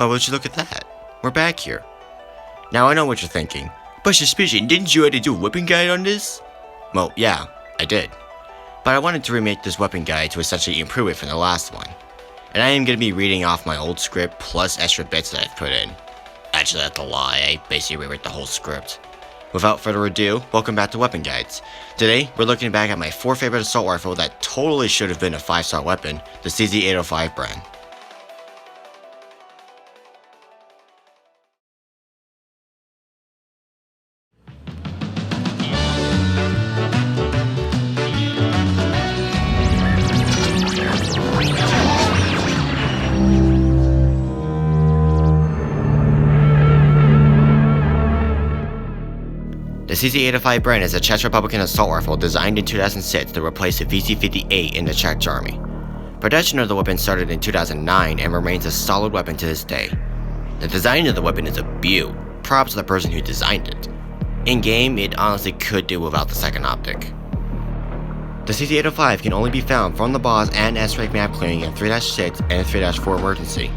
Well, would you look at that? We're back here. Now I know what you're thinking. But Suspicion, didn't you have to do a weapon guide on this? Well, yeah, I did. But I wanted to remake this weapon guide to essentially improve it from the last one. And I am going to be reading off my old script plus extra bits that I've put in. Actually, that's a lie, I basically rewrote the whole script. Without further ado, welcome back to Weapon Guides. Today, we're looking back at my 4 favorite assault rifle that totally should have been a 5-star weapon, the CZ-805 BREN. The CZ-805 BREN is a Czech Republican assault rifle designed in 2006 to replace the VC-58 in the Czech army. Production of the weapon started in 2009 and remains a solid weapon to this day. The design of the weapon is a beaut, props to the person who designed it. In-game, it honestly could do without the second optic. The CZ-805 can only be found from the boss and S-rank map clearing in 3-6 and 3-4 emergency.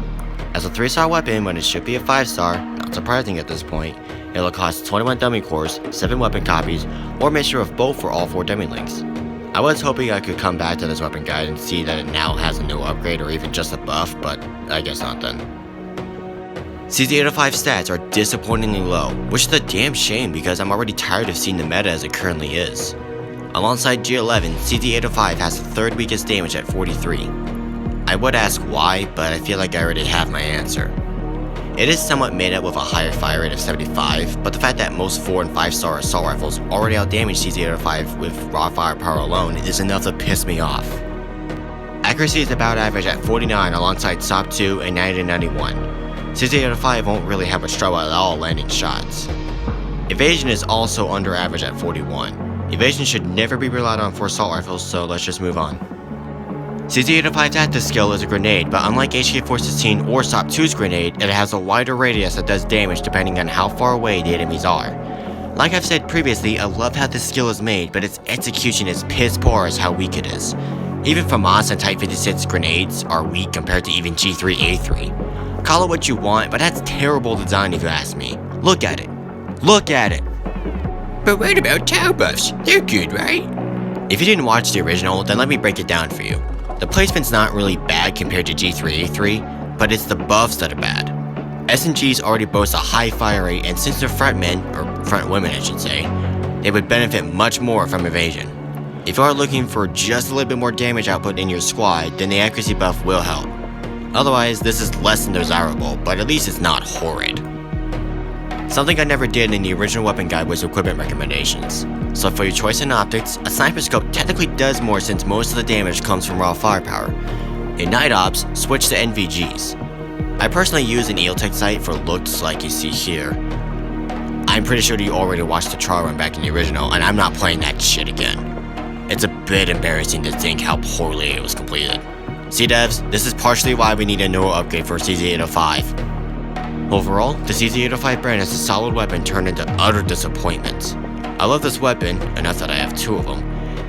As a 3-star weapon when it should be a 5-star, not surprising at this point, it will cost 21 dummy cores, 7 weapon copies, or a mixture of both for all 4 dummy links. I was hoping I could come back to this weapon guide and see that it now has a new upgrade or even just a buff, but I guess not then. CZ-805 stats are disappointingly low, which is a damn shame because I'm already tired of seeing the meta as it currently is. Alongside G11, CZ-805 has the 3rd weakest damage at 43. I would ask why, but I feel like I already have my answer. It is somewhat made up with a higher fire rate of 75, but the fact that most 4 and 5-star assault rifles already outdamage CZ-805 with raw firepower alone is enough to piss me off. Accuracy is about average at 49 alongside SOP 2 and 90-91. CZ-805 won't really have a struggle at all landing shots. Evasion is also under average at 41. Evasion should never be relied on for assault rifles, so let's just move on. CZ-805's active skill is a grenade, but unlike HK-416 or SOP 2's grenade, it has a wider radius that does damage depending on how far away the enemies are. Like I've said previously, I love how this skill is made, but its execution is piss poor as how weak it is. Even FAMAS and Type 56 grenades are weak compared to even G3A3. Call it what you want, but that's terrible design if you ask me. Look at it. Look at it! But what about Tau buffs? They're good, right? If you didn't watch the original, then let me break it down for you. The placement's not really bad compared to G3A3, but it's the buffs that are bad. SMGs already boast a high fire rate, and since they're frontmen, or front women I should say, they would benefit much more from evasion. If you are looking for just a little bit more damage output in your squad, then the accuracy buff will help. Otherwise, this is less than desirable, but at least it's not horrid. Something I never did in the original weapon guide was equipment recommendations. So for your choice in optics, a sniper scope technically does more since most of the damage comes from raw firepower. In night ops, switch to NVGs. I personally use an EOTech sight for looks like you see here. I'm pretty sure you already watched the trial run back in the original, and I'm not playing that shit again. It's a bit embarrassing to think how poorly it was completed. See devs, this is partially why we need a newer upgrade for CZ-805. Overall, the CZ-805 BREN is a solid weapon turned into utter disappointment. I love this weapon, enough that I have 2 of them,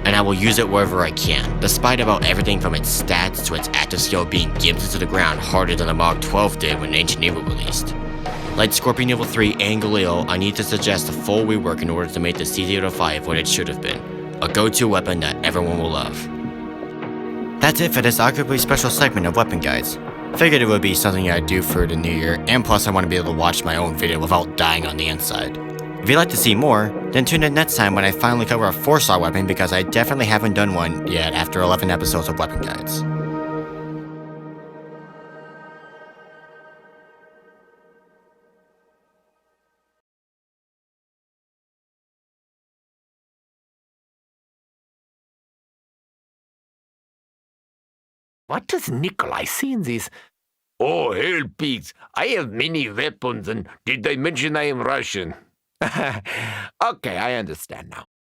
and I will use it wherever I can, despite about everything from its stats to its active skill being gimmed to the ground harder than the Mark 12 did when Ancient Evil released. Like Scorpion Evil 3 and Galil, I need to suggest a full rework in order to make the CZ-805 what it should have been, a go-to weapon that everyone will love. That's it for this arguably special segment of Weapon Guides. Figured it would be something I'd do for the new year, and plus I want to be able to watch my own video without dying on the inside. If you'd like to see more, then tune in next time when I finally cover a 4-star weapon because I definitely haven't done one yet after 11 episodes of Weapon Guides. What does Nikolai see in these? Oh, hell, pigs! I have many weapons, and did I mention I am Russian? Okay, I understand now.